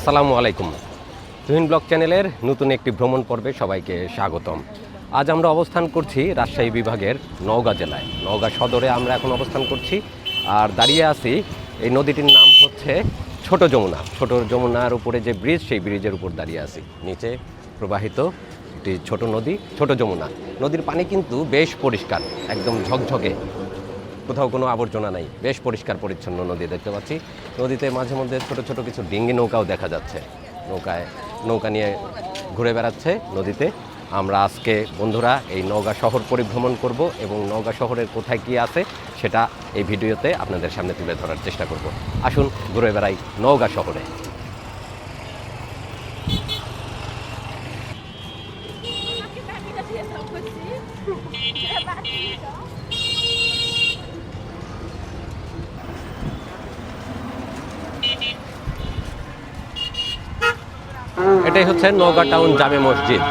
আসসালামু আলাইকুম। তুহিন ব্লগ চ্যানেলের নতুন একটি ভ্রমণ পর্বে সবাইকে স্বাগতম। আজ আমরা অবস্থান করছি রাজশাহী বিভাগের নওগাঁ জেলায়, নওগাঁ সদরে আমরা এখন অবস্থান করছি। আর দাঁড়িয়ে আছি, এই নদীটির নাম হচ্ছে ছোট যমুনা। ছোট যমুনার উপরে যে ব্রিজ, সেই ব্রিজের উপর দাঁড়িয়ে আছি। নিচে প্রবাহিত একটি ছোট নদী, ছোট যমুনা। নদীর পানি কিন্তু বেশ পরিষ্কার, একদম ঝকঝকে, কোথাও কোনো আবর্জনা নাই, বেশ পরিষ্কার পরিচ্ছন্ন নদী দেখতে পাচ্ছি। নদীতে মাঝে মধ্যে ছোট ছোট কিছু ডিঙ্গি নৌকাও দেখা যাচ্ছে, নৌকা নিয়ে ঘুরে বেড়াচ্ছে নদীতে। আমরা আজকে বন্ধুরা এই নওগাঁ শহর পরিভ্রমণ করব এবং নওগাঁ শহরের কোথায় কী আছে সেটা এই ভিডিওতে আপনাদের সামনে তুলে ধরার চেষ্টা করব। আসুন ঘুরে বেড়াই নওগাঁ শহরে। এটাই হচ্ছে নওগাঁ টাউন জামে মসজিদ।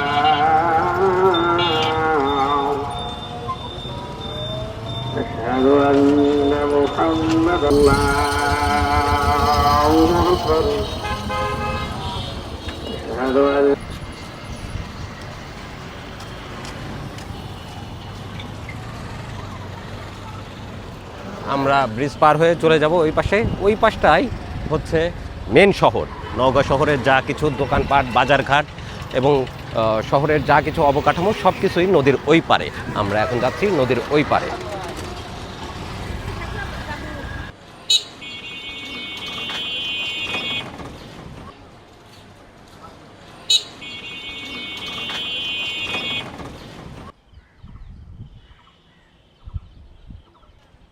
আমরা ব্রিজ পার হয়ে চলে যাব ওই পাশে। ওই পাশটাই হচ্ছে মেন শহর। নওগাঁ শহরের যা কিছু দোকানপাট, বাজারঘাট এবং শহরের যা কিছু অবকাঠামো সব কিছুই নদীর ওই পারে। আমরা এখন যাচ্ছি নদীর ওই পারে।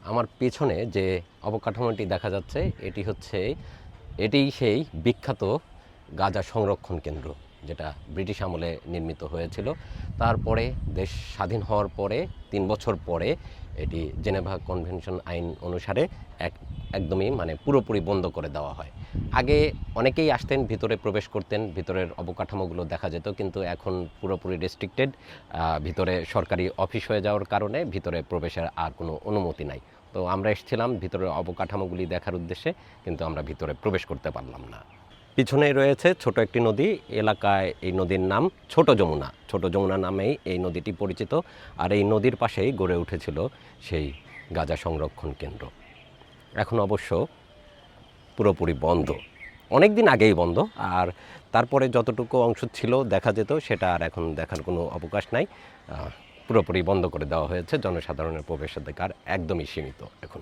আমার পেছনে যে অবকাঠামোটি দেখা যাচ্ছে এটিই সেই বিখ্যাত গাঁজা সংরক্ষণ কেন্দ্র, যেটা ব্রিটিশ আমলে নির্মিত হয়েছিল। তারপরে দেশ স্বাধীন হওয়ার পরে 3 বছর পরে এটি জেনেভা কনভেনশন আইন অনুসারে একদমই পুরোপুরি বন্ধ করে দেওয়া হয়। আগে অনেকেই আসতেন, ভিতরে প্রবেশ করতেন, ভিতরের অবকাঠামোগুলো দেখা যেত, কিন্তু এখন পুরোপুরি রেস্ট্রিক্টেড। ভিতরে সরকারি অফিস হয়ে যাওয়ার কারণে ভিতরে প্রবেশের আর কোনো অনুমতি নাই। তো আমরা এসেছিলাম ভিতরের অবকাঠামোগুলি দেখার উদ্দেশ্যে, কিন্তু আমরা ভিতরে প্রবেশ করতে পারলাম না। পিছনেই রয়েছে ছোট একটি নদী। এলাকায় এই নদীর নাম ছোট যমুনা। ছোট যমুনা নামেই এই নদীটি পরিচিত। আর এই নদীর পাশেই গড়ে উঠেছিল সেই গাঁজা সংরক্ষণ কেন্দ্র। এখন অবশ্য পুরোপুরি বন্ধ, অনেক দিন আগেই বন্ধ। আর তারপরে যতটুকু অংশ ছিল দেখা যেত, সেটা আর এখন দেখার কোনো অবকাশ নাই। পুরোপুরি বন্ধ করে দেওয়া হয়েছে, জনসাধারণের প্রবেশাধিকার একদমই সীমিত এখন।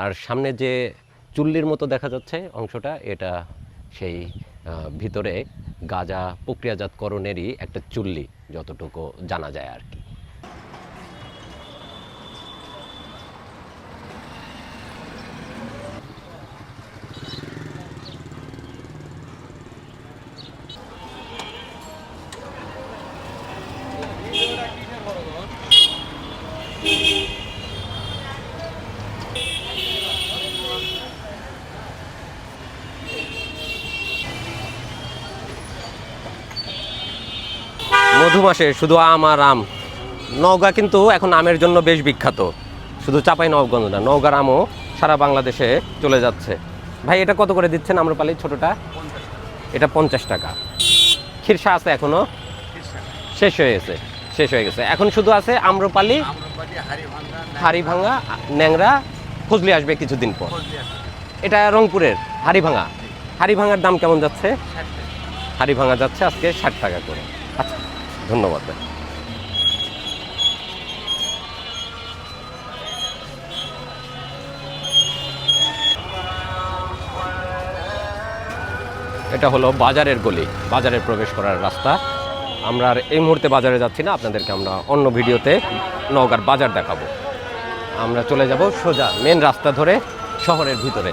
আর সামনে যে চুল্লির মতো দেখা যাচ্ছে অংশটা, এটা সেই ভিতরে গাঁজা প্রক্রিয়াজাতকরণেরই একটা চুল্লি, যতটুকু জানা যায় আর কি। মধুমাসে শুধু আম আর আম। নওগাঁ কিন্তু এখন আমের জন্য বেশ বিখ্যাত। শুধু চাঁপাইনবাবগঞ্জ না, নওগাঁর আমও সারা বাংলাদেশে চলে যাচ্ছে। ভাই, এটা কত করে দিচ্ছেন আম্রপালি ছোটটা? এটা 50 টাকা। খিরসা আছে এখনো? শেষ হয়ে গেছে। এখন শুধু আছে আম্রপালি, হাড়িভাঙা, ন্যাংরা, ফজলি আসবে কিছুদিন পর। এটা রংপুরের হাড়িভাঙার দাম কেমন যাচ্ছে? হাড়িভাঙা যাচ্ছে আজকে 60 টাকা করে। আচ্ছা, ধন্যবাদ। এটা হলো বাজারের গলি, বাজারে প্রবেশ করার রাস্তা। আমরা আর এই মুহূর্তে বাজারে যাচ্ছি না, আপনাদেরকে আমরা অন্য ভিডিওতে নওগাঁর বাজার দেখাবো। আমরা চলে যাব সোজা মেন রাস্তা ধরে শহরের ভিতরে।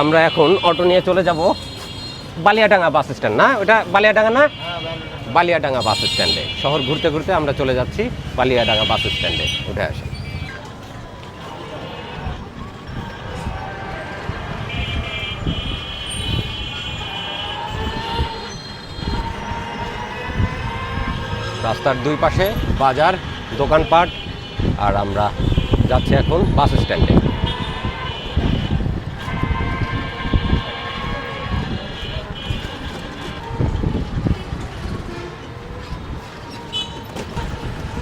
আমরা এখন অটো নিয়ে চলে যাব বালিয়াডাঙ্গা বাস স্ট্যান্ড। না, ওটা বালিয়াডাঙ্গা না? বালিয়াডাঙ্গা বাস স্ট্যান্ডে। শহর ঘুরতে ঘুরতে আমরা চলে যাচ্ছি বালিয়াডাঙ্গা বাস স্ট্যান্ডে। উঠে আসেন। রাস্তার দুই পাশে বাজার, দোকানপাট, আর আমরা যাচ্ছি এখন বাস স্ট্যান্ডে।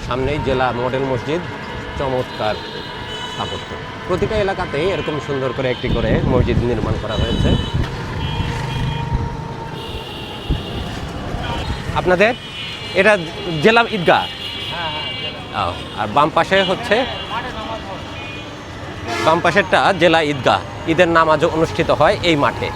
সামনেই জেলা মডেল মসজিদ, চমৎকার স্থাপত্য। প্রতিটা এলাকাতেই এরকম সুন্দর করে একটি করে মসজিদ নির্মাণ করা হয়েছে। আপনাদের এটা জেলা ঈদগাহ, আর বাম পাশে হচ্ছে, বাম পাশেরটা জেলা ঈদগাহ। ঈদের নামাজ অনুষ্ঠিত হয় এই মাঠে।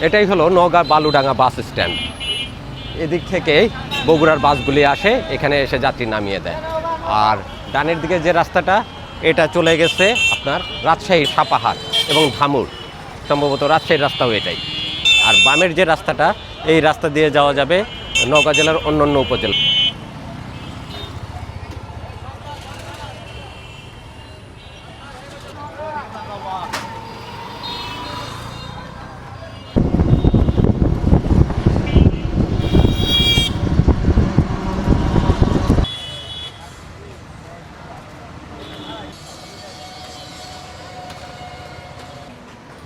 এটাই হলো নওগাঁ বালুডাঙ্গা বাস স্ট্যান্ড। এদিক থেকে বগুড়ার বাসগুলি আসে, এখানে এসে যাত্রী নামিয়ে দেয়। আর ডানের দিকে যে রাস্তাটা, এটা চলে গেছে আপনার রাজশাহীর সাপাহার এবং ধামুর, সম্ভবত রাজশাহীর রাস্তাও এটাই। আর বামের যে রাস্তাটা, এই রাস্তা দিয়ে যাওয়া যাবে নওগাঁ জেলার অন্যান্য উপজেলা।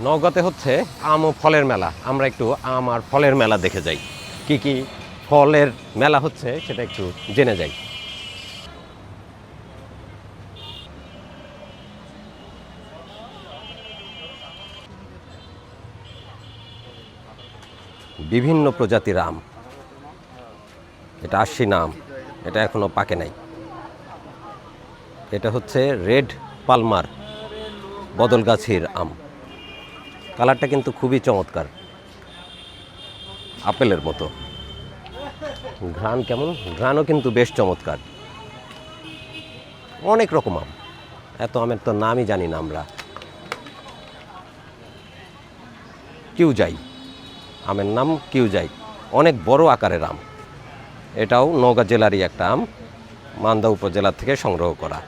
নওগাঁতে হচ্ছে আম ও ফলের মেলা। আমরা একটু আম আর ফলের মেলা দেখে যাই, কি কি ফলের মেলা হচ্ছে সেটা একটু জেনে যাই। বিভিন্ন প্রজাতির আম, এটা আশ্বিনা আম, এটা এখনো পাকে নাই। এটা হচ্ছে রেড পালমার বদলগাছির আম। কালারটা কিন্তু খুবই চমৎকার, আপেলের মতো। ঘ্রাণ কেমন? ঘ্রাণও কিন্তু বেশ চমৎকার। অনেক রকম আম, এত আমের তো নামই জানি না আমরা। কিউজাই, আমের নাম কিউজাই, অনেক বড় আকারের আম। এটাও নওগাঁ জেলারই একটা আম, মান্দা উপজেলা থেকে সংগ্রহ করা।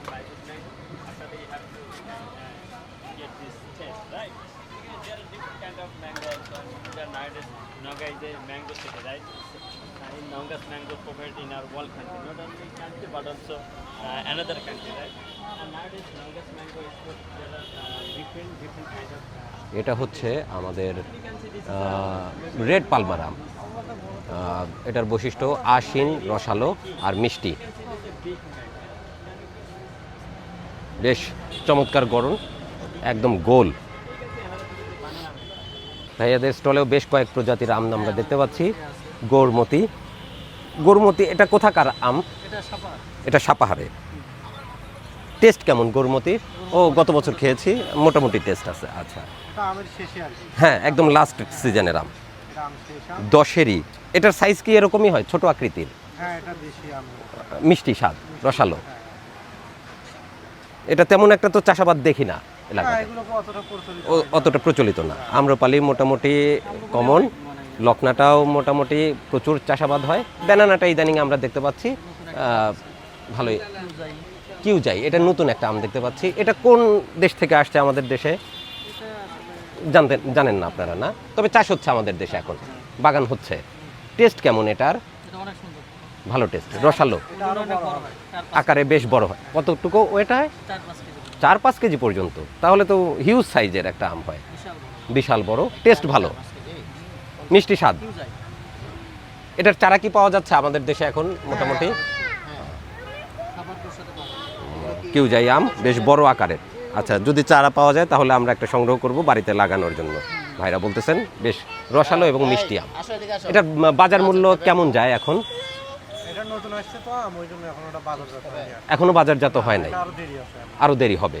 এটা হচ্ছে আমাদের রেড পালমার আম। এটার বৈশিষ্ট্য আশিন, রসালো আর মিষ্টি। বেশ চমৎকার গড়ন, একদম গোল। ভাইয়াদের স্টলেও বেশ কয়েক প্রজাতির আম আমরা দেখতে পাচ্ছি। গৌরমতি, গৌরমতি এটা কোথাকার আম? এটা সাপাহারে। টেস্ট কেমন গৌরমতির? ও গত বছর খেয়েছি, মোটামুটি টেস্ট আছে। আচ্ছা, হ্যাঁ, একদম লাস্ট সিজনের আম, দশেরই। এটার সাইজ কি এরকমই হয়, ছোট আকৃতির? মিষ্টি স্বাদ, রসালো। এটা তেমন একটা তো চাষাবাদ দেখি না এলাকায়, অতটা প্রচলিত না। আম্রপালি মোটামুটি কমন, লকনাটাও মোটামুটি প্রচুর চাষাবাদ হয়। ব্যানানাটা ইদানিং আমরা দেখতে পাচ্ছি ভালোই। কিউজাই, এটা নতুন একটা আম দেখতে পাচ্ছি। এটা কোন দেশ থেকে আসছে আমাদের দেশে জানেন না আপনারা? না, তবে চাষ হচ্ছে আমাদের দেশে, এখন বাগান হচ্ছে। টেস্ট কেমন এটার? ভালো টেস্ট, রসালো, আকারে বেশ বড় হয়। কতটুকু ওটা হয়? 4-5 কেজি পর্যন্ত। তাহলে তো হিউজ সাইজের একটা আম হয়, বিশাল বড়। টেস্ট ভালো, মিষ্টি স্বাদ। এটার চারা কি পাওয়া যাচ্ছে আমাদের দেশে এখন মোটামুটি? কিউজাই আম বেশ বড় আকারের। আচ্ছা, যদি চারা পাওয়া যায় তাহলে আমরা একটা সংগ্রহ করব বাড়িতে লাগানোর জন্য। ভাইরা বলতেছেন বেশ রসালো এবং মিষ্টি আম। এটা বাজার মূল্য কেমন যায় এখন? এখনো বাজারজাত হয় নাই, আরো দেরি হবে।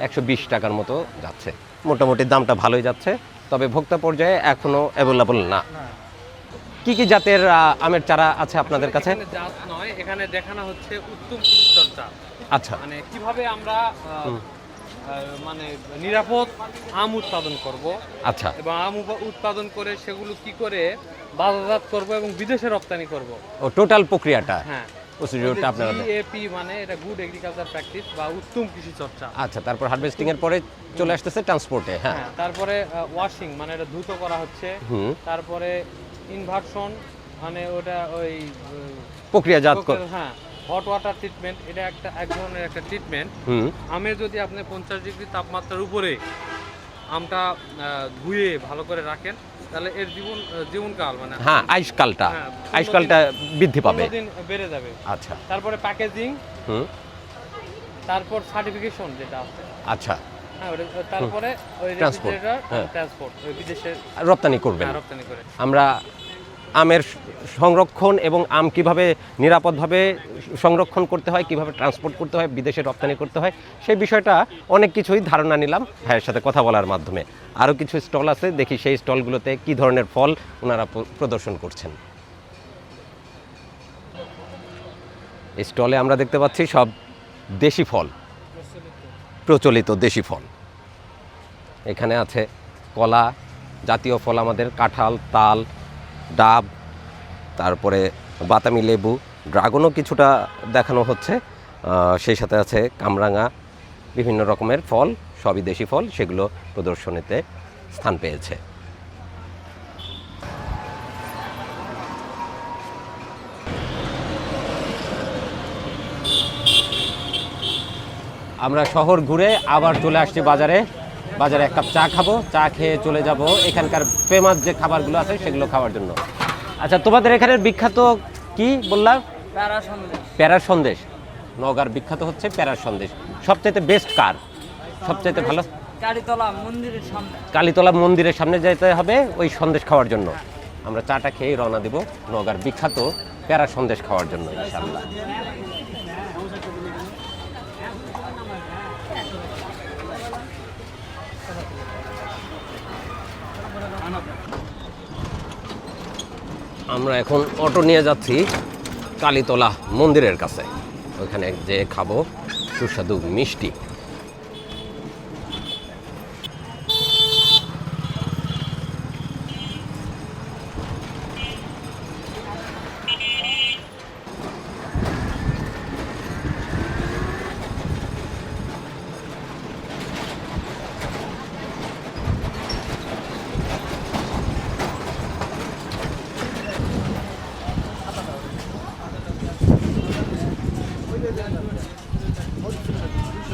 120 টাকার মতো যাচ্ছে, মোটামুটি দামটা ভালোই যাচ্ছে, তবে ভোক্তা পর্যায়ে এখনো অ্যাভেলেবল না। কি কি জাতের আমের চারা আছে আপনাদের কাছে? জাত নয়, এখানে দেখানো হচ্ছে উত্তম কৃষি চর্চা। আচ্ছা, মানে কিভাবে আমরা মানে নিরাপদ আম উৎপাদন করব, আচ্ছা, এবং আম উৎপাদন করে সেগুলো কি করে বাজারজাত করব এবং বিদেশে রপ্তানি করব। ও টোটাল প্রক্রিয়াটা, হ্যাঁ, প্রসিডিউরটা আপনারা জিএপি মানে এটা গুড এগ্রিকালচার প্র্যাকটিস বা উত্তম কৃষি চর্চা। আচ্ছা, তারপর হারভেস্টিং এর পরে চলে আসতেছে ট্রান্সপোর্টে। হ্যাঁ, তারপরে ওয়াশিং মানে এটা দ্রুত করা হচ্ছে। তারপরে ইনভার্সন মানে ওটা ওই প্রক্রিয়াজাত, হ্যাঁ, হট ওয়াটার ট্রিটমেন্ট, এটা এক ধরনের একটা ট্রিটমেন্ট। আমের যদি আপনি 50 ডিগ্রি তাপমাত্রার উপরে আমটা ধুয়ে ভালো করে রাখেন, তাহলে এর জীবনকাল মানে হ্যাঁ আইসকালটা বৃদ্ধি পাবে, দিন বেড়ে যাবে। আচ্ছা, তারপরে প্যাকেজিং, তারপর সার্টিফিকেশন যেটা আছে, আচ্ছা, তারপরে ওই ট্রান্সপোর্ট ওই বিদেশে রপ্তানি করে। আমরা আমের সংরক্ষণ এবং আম কিভাবে নিরাপদভাবে সংরক্ষণ করতে হয়, কিভাবে ট্রান্সপোর্ট করতে হয়, বিদেশে রপ্তানি করতে হয়, সেই বিষয়টা অনেক কিছুই ধারণা নিলাম ভাইয়ের সাথে কথা বলার মাধ্যমে। আরও কিছু স্টল আছে, দেখি সেই স্টলগুলোতে কী ধরনের ফল ওনারা প্রদর্শন করছেন। এই স্টলে আমরা দেখতে পাচ্ছি সব দেশি ফল, প্রচলিত দেশি ফল। এখানে আছে কলা, জাতীয় ফল আমাদের কাঁঠাল, তাল, ডাব, তারপরে বাতাবি লেবু, ড্রাগনও কিছুটা দেখানো হচ্ছে, সেই সাথে আছে কামরাঙা, বিভিন্ন রকমের ফল, সবই দেশি ফল, সেগুলো প্রদর্শনীতে স্থান পেয়েছে। আমরা শহর ঘুরে আবার চলে আসছি বাজারে এক কাপ চা খাবো, চা খেয়ে চলে যাব এখানকার ফেমাস যে খাবারগুলো আছে সেগুলো খাওয়ার জন্য। আচ্ছা, তোমাদের এখানের বিখ্যাত কি বললাম? প্যারার সন্দেশ। নওগাঁর বিখ্যাত হচ্ছে প্যারার সন্দেশ। সবচাইতে বেস্ট কার, সবচাইতে ভালো? কালীতলা মন্দিরের সামনে যেতে হবে ওই সন্দেশ খাওয়ার জন্য। আমরা চাটা খেয়ে রওনা দিব নওগাঁর বিখ্যাত প্যারার সন্দেশ খাওয়ার জন্য ইনশাআল্লাহ। আমরা এখন অটো নিয়ে যাচ্ছি কালীতলা মন্দিরের কাছে, ওইখানে যে খাবো সুস্বাদু মিষ্টি।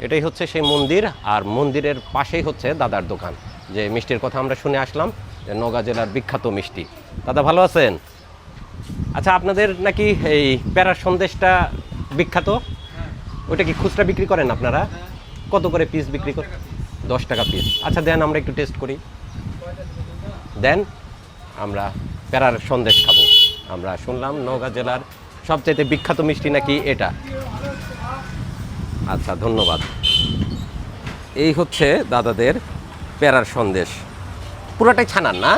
এটাই হচ্ছে সেই মন্দির, আর মন্দিরের পাশেই হচ্ছে দাদার দোকান, যে মিষ্টির কথা আমরা শুনে আসলাম, যে নওগাঁ জেলার বিখ্যাত মিষ্টি। দাদা ভালো আছেন? আচ্ছা, আপনাদের নাকি এই প্যারার সন্দেশটা বিখ্যাত, ওইটা কি খুচরা বিক্রি করেন আপনারা? কত করে পিস বিক্রি করেন? 10 টাকা পিস। আচ্ছা দেন, আমরা একটু টেস্ট করি, দেন আমরা প্যারার সন্দেশ খাবো। আমরা শুনলাম নওগাঁ জেলার সবচাইতে বিখ্যাত মিষ্টি নাকি এটা। আচ্ছা, ধন্যবাদ। এই হচ্ছে দাদাদের প্যারার সন্দেশ, পুরোটাই ছানার না,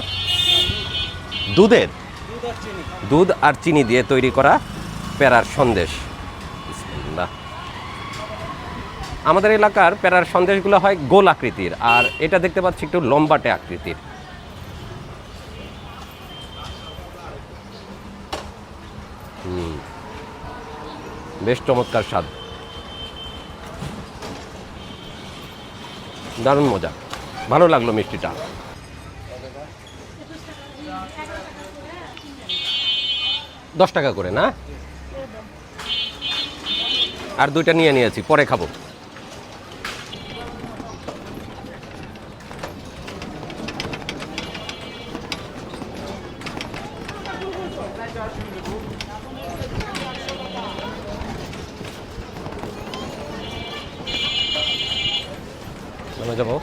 দুধ আর চিনি দিয়ে তৈরি করা প্যারার সন্দেশ। আমাদের এলাকার প্যারার সন্দেশগুলো হয় গোল আকৃতির, আর এটা দেখতে পাচ্ছি একটু লম্বাটে আকৃতির। বেশ চমৎকার স্বাদ, দারুণ মজা, ভালো লাগলো মিষ্টিটা। $10 টাকা করে না? আর দুইটা নিয়ে নিয়েছি, পরে খাবো। নেমে যাবো।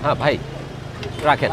হ্যাঁ ভাই, রাখেন।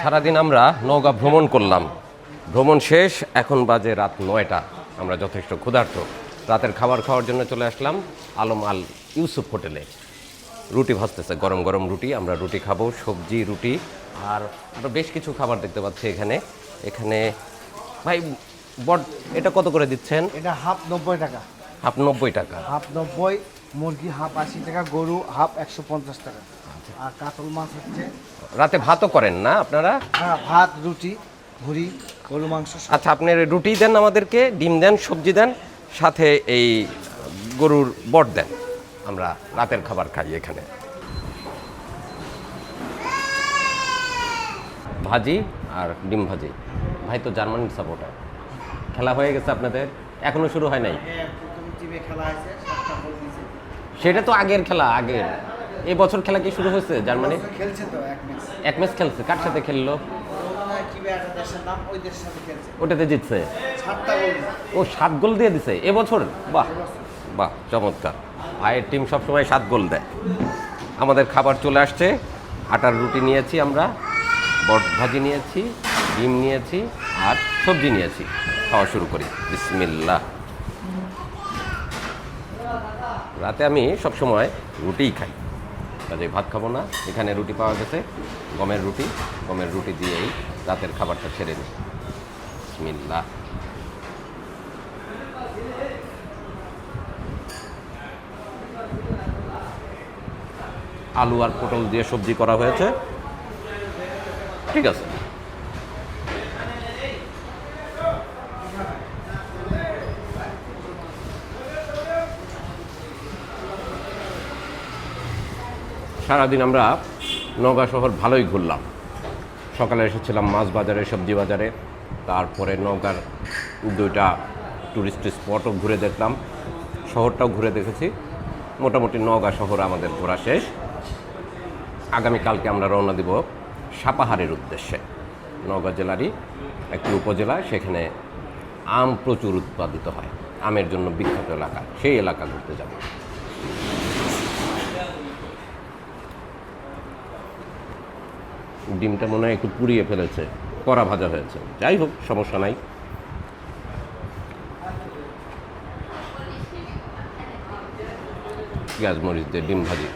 সারাদিন আমরা নওগাঁ ভ্রমণ করলাম, ভ্রমণ শেষ, এখন বাজে রাত 9টা। আমরা যথেষ্ট ক্ষুধার্ত, রাতের খাবার খাওয়ার জন্য চলে আসলাম আলম আল ইউসুফ হোটেলে। রুটি ভাজতেছে, গরম গরম রুটি, আমরা রুটি খাবো, সবজি রুটি, আর আমরা বেশ কিছু খাবার দেখতে পাচ্ছি এখানে। এখানে ভাই বট এটা কত করে দিচ্ছেন? এটা হাফ 90 টাকা। হাফ 90 টাকা। হাফ 90, মুরগি হাফ 80 টাকা, গরু হাফ 150 টাকা। আর কাতল মাছ হচ্ছে। রাতে ভাতও করেন না আপনারা? হ্যাঁ, ভাত, রুটি, ভুড়ি, গরু মাংস। আচ্ছা, আপনি রুটি দেন আমাদেরকে, ডিম দেন, সবজি দেন, সাথে এই গরুর বট দেন। আমরা রাতের খাবার খাই এখানে। ভাজি আর ডিম ভাজি। ভাই তো জার্মানির সাপোর্টার। খেলা হয়ে গেছে আপনাদের? এখনো শুরু হয় নাই? খেলা হয়েছে, 7টা গোল দিয়েছে। সেটা তো আগের খেলা, আগের। এই বছর খেলা কি শুরু হয়েছে জার্মানি? খেলছে তো এক ম্যাচ। এক ম্যাচ খেলছে, কার সাথে খেললো? কিবে একটা দেশের নাম, ওই দেশের সাথে খেলছে। ওটাতে জিতছে? 7টা গোল। ও 7 গোল দিয়ে দিছে এবছর? বাহ বাহ, চমৎকার। ভাইয়ের টিম সবসময় 7 গোল দেয়। আমাদের খাবার চলে আসছে। আটার রুটি নিয়েছি আমরা, বট ভাজি নিয়েছি, ডিম নিয়েছি, আর সবজি নিয়েছি। খাওয়া শুরু করি, বিসমিল্লাহ। রাতে আমি সবসময় রুটিই খাই, কাজে ভাত খাবো না। এখানে রুটি পাওয়া গেছে, গমের রুটি দিয়েই রাতের খাবারটা ছেড়ে নিই। বিসমিল্লাহ। আলু আর পটল দিয়ে সবজি করা হয়েছে, ঠিক আছে। সারাদিন আমরা নওগাঁ শহর ভালোই ঘুরলাম। সকালে এসেছিলাম মাছ বাজারে, সবজি বাজারে, তারপরে নওগাঁর 2টা টুরিস্ট স্পটও ঘুরে দেখলাম, শহরটাও ঘুরে দেখেছি। মোটামুটি নওগাঁ শহর আমাদের ঘোরা শেষ। আগামীকালকে আমরা রওনা দিব সাপাহারের উদ্দেশ্যে। নওগাঁ জেলারই একটি উপজেলা, সেখানে আম প্রচুর উৎপাদিত হয়, আমের জন্য বিখ্যাত এলাকা, সেই এলাকা ঘুরতে যাব। ডিমটা মনে হয় একটু পুড়িয়ে ফেলেছে, কড়া ভাজা হয়েছে, যাই হোক সমস্যা নাই। পেঁয়াজ মরিচ দিয়ে ডিম ভাজি।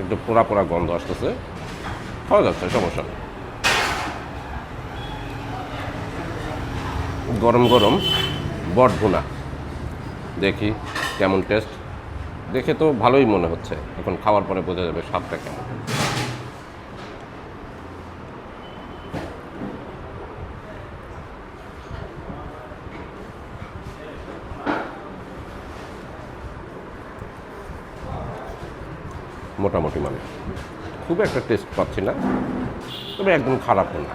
একটু পোড়া পোড়া গন্ধ আসতেছে, খাওয়া যাচ্ছে, সমস্যা নেই। গরম গরম বট ভুনা, দেখি কেমন টেস্ট। দেখে তো ভালোই মনে হচ্ছে, এখন খাওয়ার পরে বোঝা যাবে স্বাদটা কেমন। মোটামুটি মানে খুব একটা টেস্ট পাচ্ছি না, তবে একদম খারাপ না।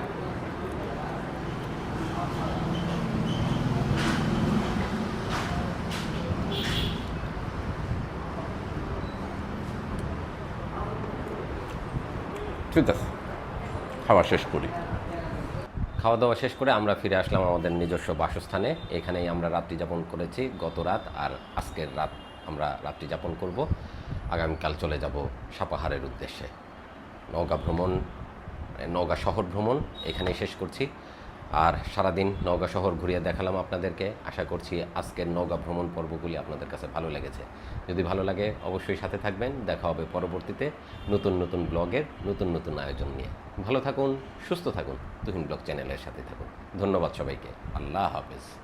ঠিক আছে, খাওয়া শেষ করি। খাওয়া দাওয়া শেষ করে আমরা ফিরে আসলাম আমাদের নিজস্ব বাসস্থানে। এখানেই আমরা রাত্রি যাপন করেছি গত রাত, আর আজকের রাত আমরা রাত্রি যাপন করব। আগামীকাল চলে যাব সাপাহারের উদ্দেশ্যে। নওগাঁ ভ্রমণ, নওগাঁ শহর ভ্রমণ এখানেই শেষ করছি। আর সারাদিন নওগাঁ শহর ঘুরিয়ে দেখালাম আপনাদেরকে। আশা করছি আজকের নওগাঁ ভ্রমণ পর্বগুলি আপনাদের কাছে ভালো লেগেছে। যদি ভালো লাগে অবশ্যই সাথে থাকবেন। দেখা হবে পরবর্তীতে নতুন নতুন ব্লগের নতুন নতুন আয়োজন নিয়ে। ভালো থাকুন, সুস্থ থাকুন, তুহিন ব্লগ চ্যানেলের সাথে থাকুন। ধন্যবাদ সবাইকে। আল্লাহ হাফেজ।